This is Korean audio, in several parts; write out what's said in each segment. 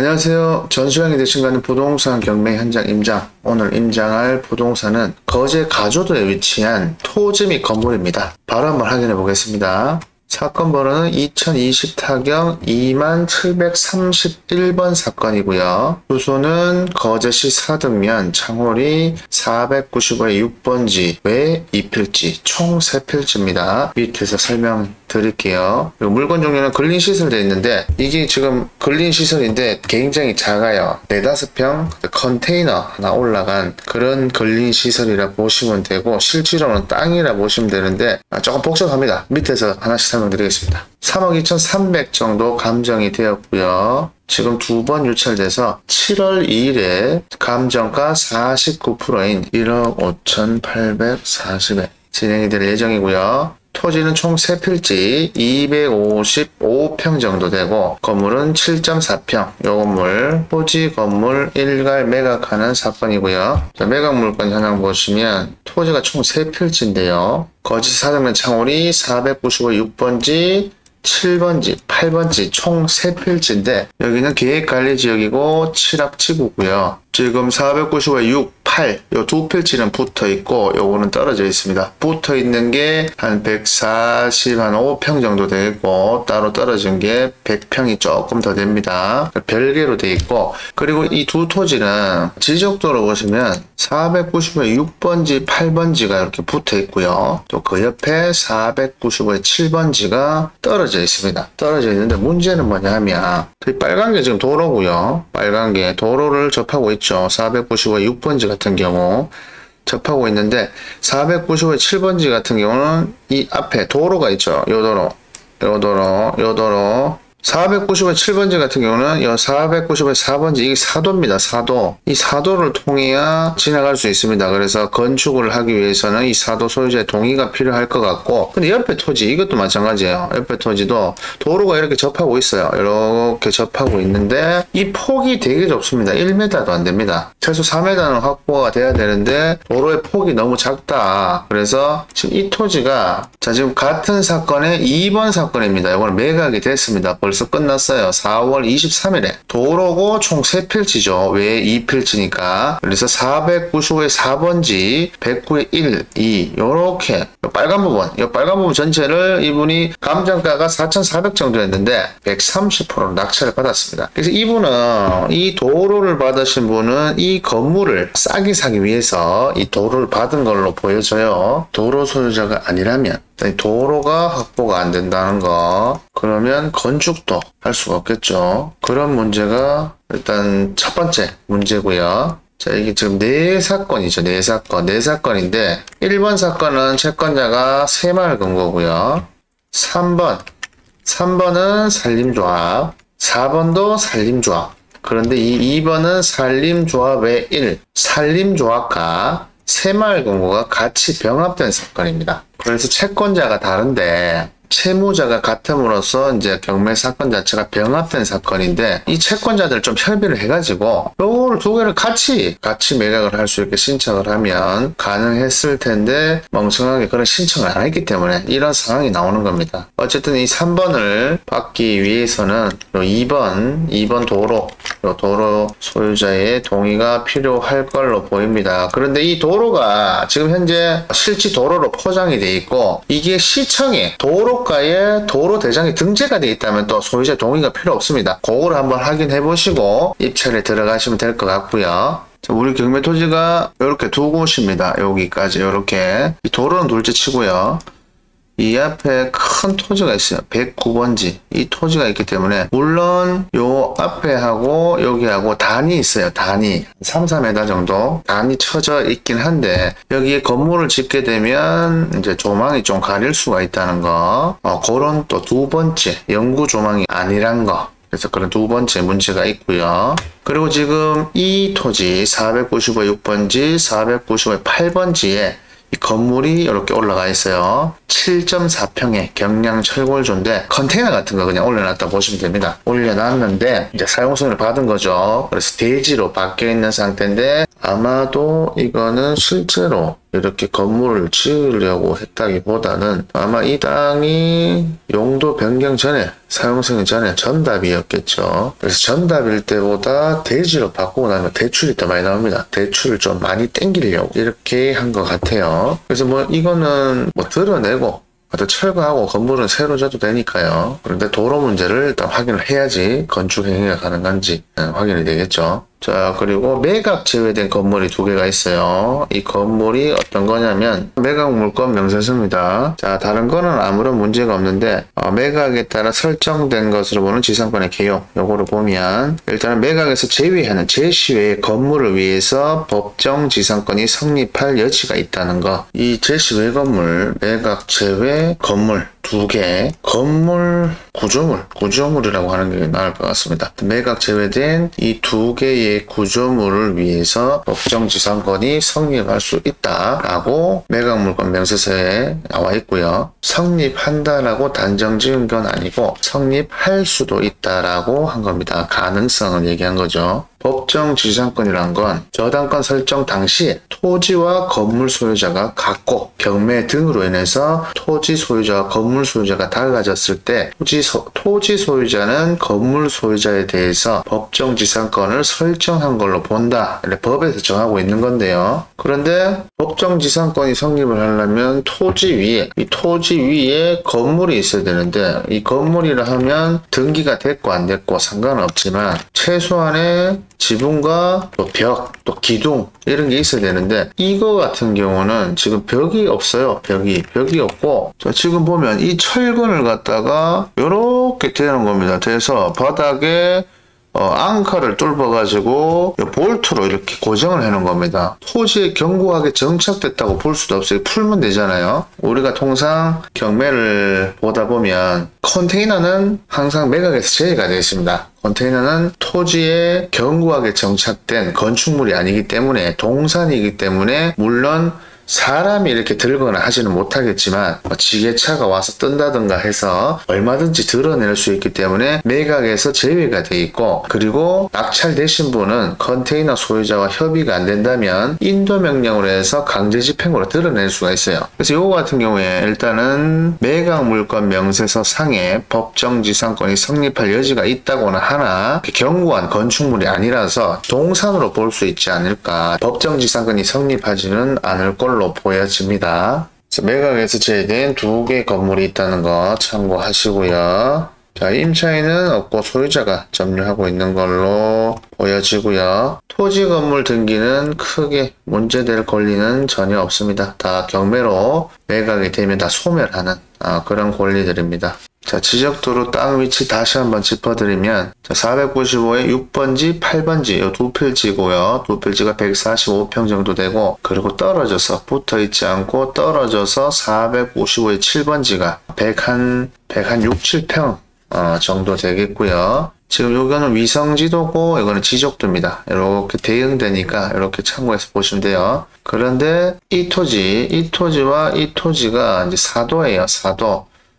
안녕하세요. 전수량이 되신가는 부동산 경매 현장 임장. 오늘 임장할 부동산은 거제 가조도에 위치한 토지 및 건물입니다. 바로 한번 확인해 보겠습니다. 사건 번호는 2020 타경 2731번 사건이고요. 주소는 거제시 사등면 창홀이 495의 6번지 외 2필지 총 3필지입니다. 밑에서 설명드릴게요. 그리고 물건 종류는 근린시설 되어 있는데 이게 지금 근린시설인데 굉장히 작아요. 4-5평 컨테이너 하나 올라간 그런 근린시설이라 보시면 되고 실제로는 땅이라 보시면 되는데 조금 복잡합니다. 밑에서 하나씩 설명드리겠습니다. 3억 2,300 정도 감정이 되었고요. 지금 2번 유찰돼서 7월 2일에 감정가 49%인 1억 5,840에 진행이 될 예정이고요. 토지는 총 3필지 255평 정도 되고 건물은 7.4평. 요 건물 토지 건물 일괄 매각하는 사건이고요. 자, 매각 물건 현황 보시면 토지가 총 3필지인데요. 거제 사등면 창홀이 495 6번지 7번지, 8번지 총 3필지인데 여기는 계획관리지역이고 칠합지구고요. 지금 495에 6, 8, 요 두 필지는 붙어 있고 요거는 떨어져 있습니다. 붙어 있는 게 한 145평 정도 되고 따로 떨어진 게 100평이 조금 더 됩니다. 별개로 돼 있고 그리고 이 두 토지는 지적도로 보시면 495에 6번지, 8번지가 이렇게 붙어 있고요. 또 그 옆에 495에 7번지가 떨어져 있습니다. 떨어져 있는데 문제는 뭐냐 하면 이 빨간 게 지금 도로고요. 빨간 게 도로를 접하고 있죠. 495에 6번지 같은 경우 접하고 있는데 495에 7번지 같은 경우는 이 앞에 도로가 있죠. 요 도로 495에 7번지 같은 경우는 요 495에 4번지 이게 사도입니다. 사도. 이 사도를 통해야 지나갈 수 있습니다. 그래서 건축을 하기 위해서는 이 사도 소유자의 동의가 필요할 것 같고 근데 옆에 토지 이것도 마찬가지예요. 옆에 토지도 도로가 이렇게 접하고 있어요. 이렇게 접하고 있는데 이 폭이 되게 좁습니다. 1m도 안 됩니다. 최소 4m는 확보가 돼야 되는데 도로의 폭이 너무 작다. 그래서 지금 이 토지가 자 지금 같은 사건의 2번 사건입니다. 이거는 매각이 됐습니다. 벌써 끝났어요. 4월 23일에 도로고 총 3필지죠. 왜 2필지니까 그래서 495의 4번지 109의 1, 2 요렇게 빨간 부분 이 빨간 부분 전체를 이분이 감정가가 4,400 정도였는데 130% 낙찰을 받았습니다. 그래서 이분은 이 도로를 받으신 분은 이 건물을 싸게 사기 위해서 이 도로를 받은 걸로 보여져요. 도로 소유자가 아니라면 도로가 확보가 안 된다는 거 그러면 건축도 할 수가 없겠죠. 그런 문제가 일단 첫 번째 문제고요. 자 이게 지금 4사건이죠. 4사건인데 1번 사건은 채권자가 새마을 금고고요. 3번은 산림조합 4번도 산림조합 그런데 이 2번은 산림조합의 1 산림조합과 새마을금고가 같이 병합된 사건입니다. 그래서 채권자가 다른데 채무자가 같음으로써 이제 경매 사건 자체가 병합된 사건인데 이 채권자들 좀 협의를 해가지고 요거를 두 개를 같이 매각을 할 수 있게 신청을 하면 가능했을 텐데 멍청하게 그런 신청을 안 했기 때문에 이런 상황이 나오는 겁니다. 어쨌든 이 3번을 받기 위해서는 요 2번 도로 소유자의 동의가 필요할 걸로 보입니다. 그런데 이 도로가 지금 현재 실지 도로로 포장이 돼 있고 이게 시청에 도로가에 도로 대장이 등재가 돼 있다면 또 소유자 동의가 필요 없습니다. 그거를 한번 확인해 보시고 입찰에 들어가시면 될 것 같고요. 자, 우리 경매 토지가 이렇게 두 곳입니다. 여기까지 이렇게 이 도로는 둘째 치고요. 이 앞에 큰 토지가 있어요. 109번지. 이 토지가 있기 때문에 물론 요 앞에 하고 여기하고 단이 있어요. 단이 3-4m 정도 단이 쳐져 있긴 한데 여기에 건물을 짓게 되면 이제 조망이 좀 가릴 수가 있다는 거 그런 또 두 번째 영구 조망이 아니란 거 그래서 그런 두 번째 문제가 있고요. 그리고 지금 이 토지 495 6번지 495 8번지에 이 건물이 이렇게 올라가 있어요. 7.4평의 경량 철골조인데 컨테이너 같은 거 그냥 올려놨다 보시면 됩니다. 올려놨는데 이제 사용승인을 받은 거죠. 그래서 대지로 바뀌어 있는 상태인데 아마도 이거는 실제로 이렇게 건물을 지으려고 했다기보다는 아마 이 땅이 용도 변경 전에, 사용승인 전에 전답이었겠죠. 그래서 전답일 때보다 대지로 바꾸고 나면 대출이 더 많이 나옵니다. 대출을 좀 많이 땡기려고 이렇게 한 것 같아요. 그래서 뭐 이거는 뭐 드러내고 철거하고 건물은 새로 져도 되니까요. 그런데 도로 문제를 일단 확인을 해야지 건축 행위가 가능한지 확인이 되겠죠. 자, 그리고 매각 제외된 건물이 2개가 있어요. 이 건물이 어떤 거냐면 매각 물건 명세서입니다. 자, 다른 거는 아무런 문제가 없는데 매각에 따라 설정된 것으로 보는 지상권의 개요, 요거를 보면 일단은 매각에서 제외하는 제시 외의 건물을 위해서 법정 지상권이 성립할 여지가 있다는 거. 이 제시 외 건물, 매각 제외 건물 2개, 건물 구조물이라고 하는 게 나을 것 같습니다. 매각 제외된 이 2개의 구조물을 위해서 법정지상권이 성립할 수 있다라고 매각물건 명세서에 나와 있고요. 성립한다라고 단정 지은 건 아니고 성립할 수도 있다라고 한 겁니다. 가능성을 얘기한 거죠. 법정지상권이란 건 저당권 설정 당시 토지와 건물 소유자가 같고 경매 등으로 인해서 토지 소유자와 건물 소유자가 달라졌을 때 토지 소유자는 건물 소유자에 대해서 법정지상권을 설정한 걸로 본다. 법에서 정하고 있는 건데요. 그런데 법정지상권이 성립을 하려면 이 토지 위에 건물이 있어야 되는데 이 건물이라 하면 등기가 됐고 안 됐고 상관은 없지만 최소한의 지붕과 또 벽, 또 기둥 이런 게 있어야 되는데 이거 같은 경우는 지금 벽이 없어요. 벽이 없고 자, 지금 보면 이 철근을 갖다가 이렇게 되는 겁니다. 돼서 바닥에 앙카를 뚫어가지고 볼트로 이렇게 고정을 해놓은 겁니다. 토지에 견고하게 정착됐다고 볼 수도 없어요. 풀면 되잖아요. 우리가 통상 경매를 보다 보면 컨테이너는 항상 매각에서 제외가 되어 있습니다. 컨테이너는 토지에 견고하게 정착된 건축물이 아니기 때문에 동산이기 때문에 물론 사람이 이렇게 들거나 하지는 못하겠지만 지게차가 와서 뜬다든가 해서 얼마든지 드러낼 수 있기 때문에 매각에서 제외가 돼 있고 그리고 낙찰되신 분은 컨테이너 소유자와 협의가 안 된다면 인도 명령으로 해서 강제 집행으로 드러낼 수가 있어요. 그래서 요거 같은 경우에 일단은 매각 물건 명세서 상에 법정지상권이 성립할 여지가 있다고는 하나 견고한 건축물이 아니라서 동산으로 볼 수 있지 않을까. 법정지상권이 성립하지는 않을 걸로 보여집니다. 매각에서 제외된 2개의 건물이 있다는 거 참고하시고요. 자, 임차인은 없고 소유자가 점유하고 있는 걸로 보여지고요. 토지 건물 등기는 크게 문제될 권리는 전혀 없습니다. 다 경매로 매각이 되면 다 소멸하는 그런 권리들입니다. 자, 지적도로 땅 위치 다시 한번 짚어드리면 495에 6번지, 8번지 이 2필지고요. 2필지가 145평 정도 되고 그리고 떨어져서 붙어있지 않고 떨어져서 455에 7번지가 6, 7평 정도 되겠고요. 지금 요거는 위성지도고 이거는 지적도입니다. 이렇게 대응되니까 이렇게 참고해서 보시면 돼요. 그런데 이 토지와 이 토지가 이제 사도예요.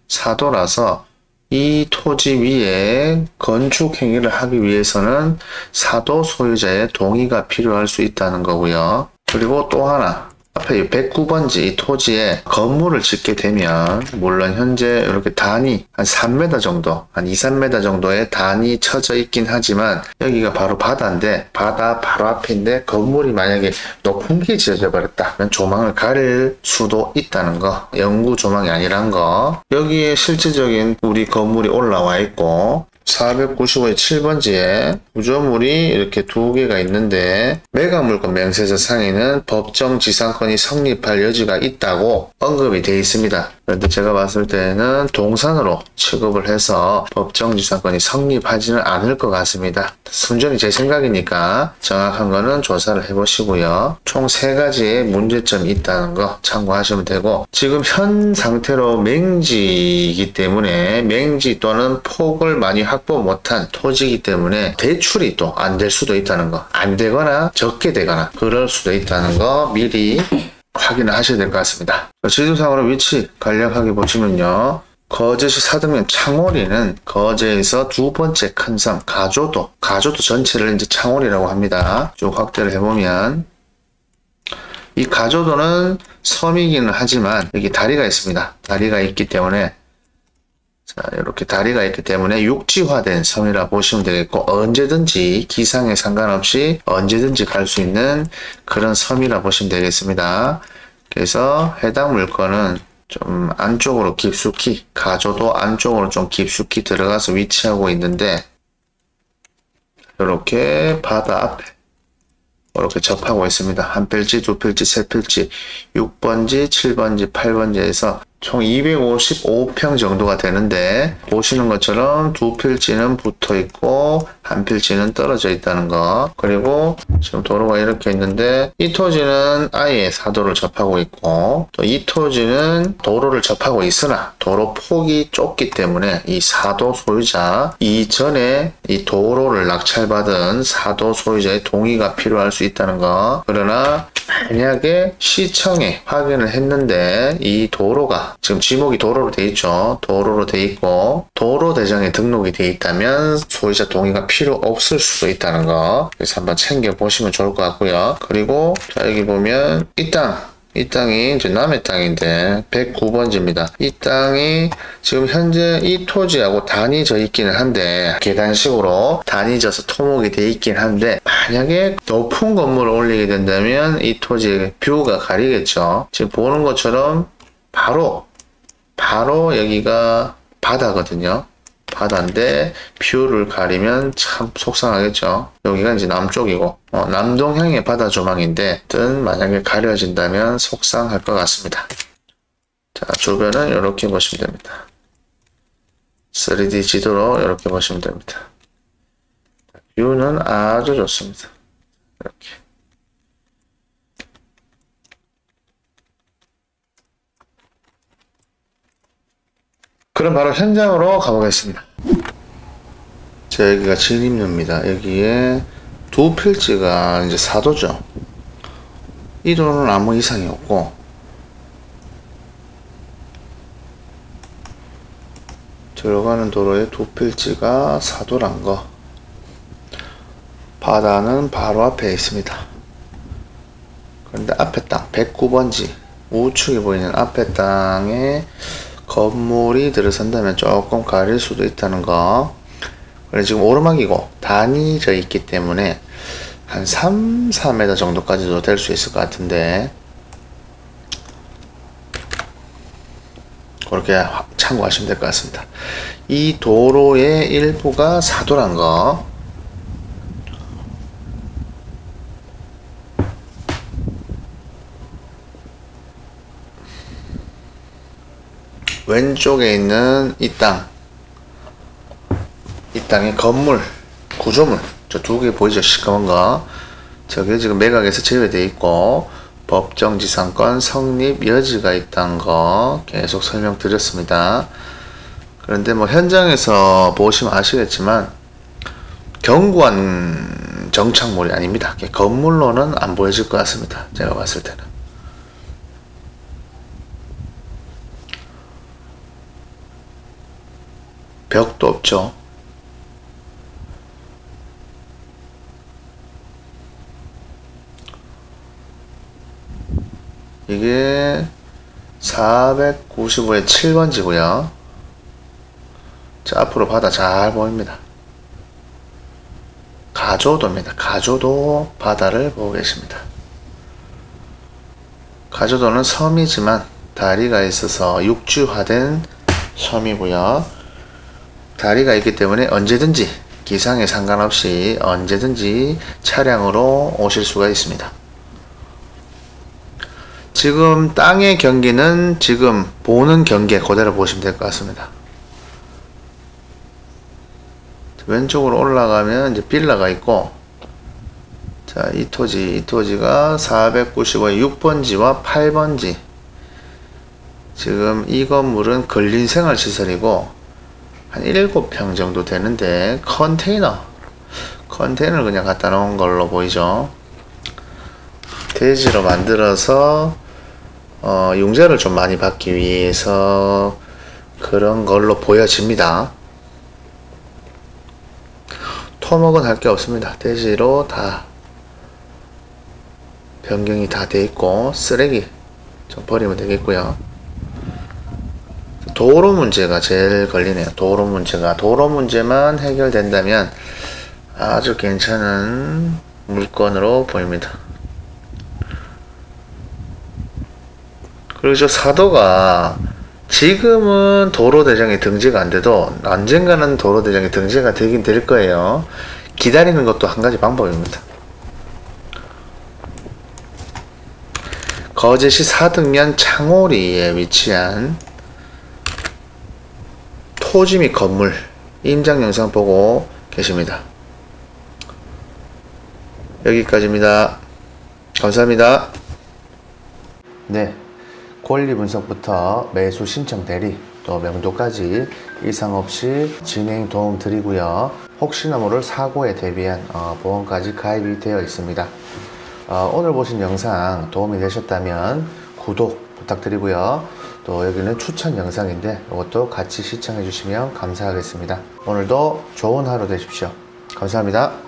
사도라서 이 토지 위에 건축 행위를 하기 위해서는 사도 소유자의 동의가 필요할 수 있다는 거고요. 그리고 또 하나 앞에 109번지 이 토지에 건물을 짓게 되면 물론 현재 이렇게 단이 한 3m 정도 한 2, 3m 정도의 단이 쳐져 있긴 하지만 여기가 바로 바다인데 바다 바로 앞인데 건물이 만약에 높은 게 지어져 버렸다 그러면 조망을 가릴 수도 있다는 거. 영구 조망이 아니란 거. 여기에 실질적인 우리 건물이 올라와 있고 495의 7번지에 구조물이 이렇게 2개가 있는데 매각물건 명세서 상에는 법정지상권이 성립할 여지가 있다고 언급이 되어 있습니다. 그런데 제가 봤을 때는 동산으로 취급을 해서 법정지상권이 성립하지는 않을 것 같습니다. 순전히 제 생각이니까 정확한 거는 조사를 해보시고요. 총 3가지의 문제점이 있다는 거 참고하시면 되고 지금 현 상태로 맹지이기 때문에 맹지 또는 폭을 많이 확보 못한 토지이기 때문에 대출이 또 안 될 수도 있다는 거. 안 되거나 적게 되거나 그럴 수도 있다는 거 미리 확인을 하셔야 될 것 같습니다. 지도상으로 위치 간략하게 보시면요. 거제시 사등면 창호리는 거제에서 2번째 큰 섬 가조도 전체를 이제 창호리라고 합니다. 쭉 확대를 해보면 이 가조도는 섬이기는 하지만 여기 다리가 있습니다. 다리가 있기 때문에 자, 이렇게 다리가 있기 때문에 육지화된 섬이라 보시면 되겠고, 언제든지 기상에 상관없이 언제든지 갈 수 있는 그런 섬이라 보시면 되겠습니다. 그래서 해당 물건은 좀 안쪽으로 깊숙이, 가조도 안쪽으로 좀 깊숙이 들어가서 위치하고 있는데, 이렇게 바다 앞에 이렇게 접하고 있습니다. 한 필지, 두 필지, 세 필지, 6번지, 7번지, 8번지에서 총 255평 정도가 되는데, 보시는 것처럼 두 필지는 붙어 있고 한 필지는 떨어져 있다는 거. 그리고 지금 도로가 이렇게 있는데, 이 토지는 아예 사도를 접하고 있고, 또 이 토지는 도로를 접하고 있으나 도로 폭이 좁기 때문에 이 사도 소유자, 이전에 이 도로를 낙찰받은 사도 소유자의 동의가 필요할 수 있다는 거. 그러나 만약에 시청에 확인을 했는데 이 도로가 지금 지목이 도로로 돼 있죠. 도로로 돼 있고 도로 대장에 등록이 돼 있다면 소유자 동의가 필요 없을 수도 있다는 거. 그래서 한번 챙겨 보시면 좋을 것 같고요. 그리고 자, 여기 보면 이 땅이 이제 남의 땅인데 109번지입니다. 이 땅이 지금 현재 이 토지하고 단위져 있기는 한데, 계단식으로 단위져서 토목이 돼 있긴 한데, 만약에 높은 건물을 올리게 된다면 이 토지의 뷰가 가리겠죠. 지금 보는 것처럼 바로 여기가 바다거든요. 바다인데 뷰를 가리면 참 속상하겠죠. 여기가 이제 남쪽이고 남동향의 바다 조망인데 만약에 가려진다면 속상할 것 같습니다. 자, 주변은 이렇게 보시면 됩니다. 3D 지도로 이렇게 보시면 됩니다. 뷰는 아주 좋습니다. 이렇게. 그럼 바로 현장으로 가보겠습니다. 자, 여기가 진입로입니다. 여기에 두 필지가 이제 사도죠. 이 도로는 아무 이상이 없고, 들어가는 도로에 두 필지가 사도란 거. 바다는 바로 앞에 있습니다. 그런데 앞에 땅, 109번지, 우측에 보이는 앞에 땅에 건물이 들어선다면 조금 가릴 수도 있다는 거. 그래, 지금 오르막이고 단위져 있기 때문에 한 4m 정도까지도 될 수 있을 것 같은데, 그렇게 참고하시면 될 것 같습니다. 이 도로의 일부가 사도란 거. 왼쪽에 있는 이 땅의 건물, 구조물, 저 두 개 보이죠? 시커먼 거. 저게 지금 매각에서 제외되어 있고, 법정지상권 성립 여지가 있다는 거 계속 설명드렸습니다. 그런데 뭐 현장에서 보시면 아시겠지만, 견고한 정착물이 아닙니다. 건물로는 안 보여질 것 같습니다. 제가 봤을 때는. 벽도 없죠. 이게 495의 7번지고요. 자, 앞으로 바다 잘 보입니다. 가조도입니다. 가조도 바다를 보고 계십니다. 가조도는 섬이지만 다리가 있어서 육지화된 섬이고요. 다리가 있기 때문에 언제든지 기상에 상관없이 언제든지 차량으로 오실 수가 있습니다. 지금 땅의 경계는 지금 보는 경계 그대로 보시면 될 것 같습니다. 왼쪽으로 올라가면 이제 빌라가 있고, 자, 이 토지가 495의 6번지와 8번지. 지금 이 건물은 근린생활시설이고 한 7평 정도 되는데 컨테이너를 그냥 갖다 놓은 걸로 보이죠. 대지로 만들어서 융자를 좀 많이 받기 위해서 그런 걸로 보여집니다. 토목은 할 게 없습니다. 대지로 다 변경이 다 돼 있고 쓰레기 좀 버리면 되겠고요. 도로 문제가 제일 걸리네요. 도로 문제만 해결된다면 아주 괜찮은 물건으로 보입니다. 그리고 저 사도가 지금은 도로대장에 등재가 안 돼도 언젠가는 도로대장에 등재가 되긴 될 거예요. 기다리는 것도 한 가지 방법입니다. 거제시 사등면 창호리에 위치한 토지 및 건물 임장 영상 보고 계십니다. 여기까지입니다. 감사합니다. 네, 권리 분석부터 매수 신청 대리 또 명도까지 이상 없이 진행 도움 드리고요. 혹시나 모를 사고에 대비한 보험까지 가입이 되어 있습니다. 오늘 보신 영상 도움이 되셨다면 구독 부탁드리고요. 또 여기는 추천 영상인데 이것도 같이 시청해 주시면 감사하겠습니다. 오늘도 좋은 하루 되십시오. 감사합니다.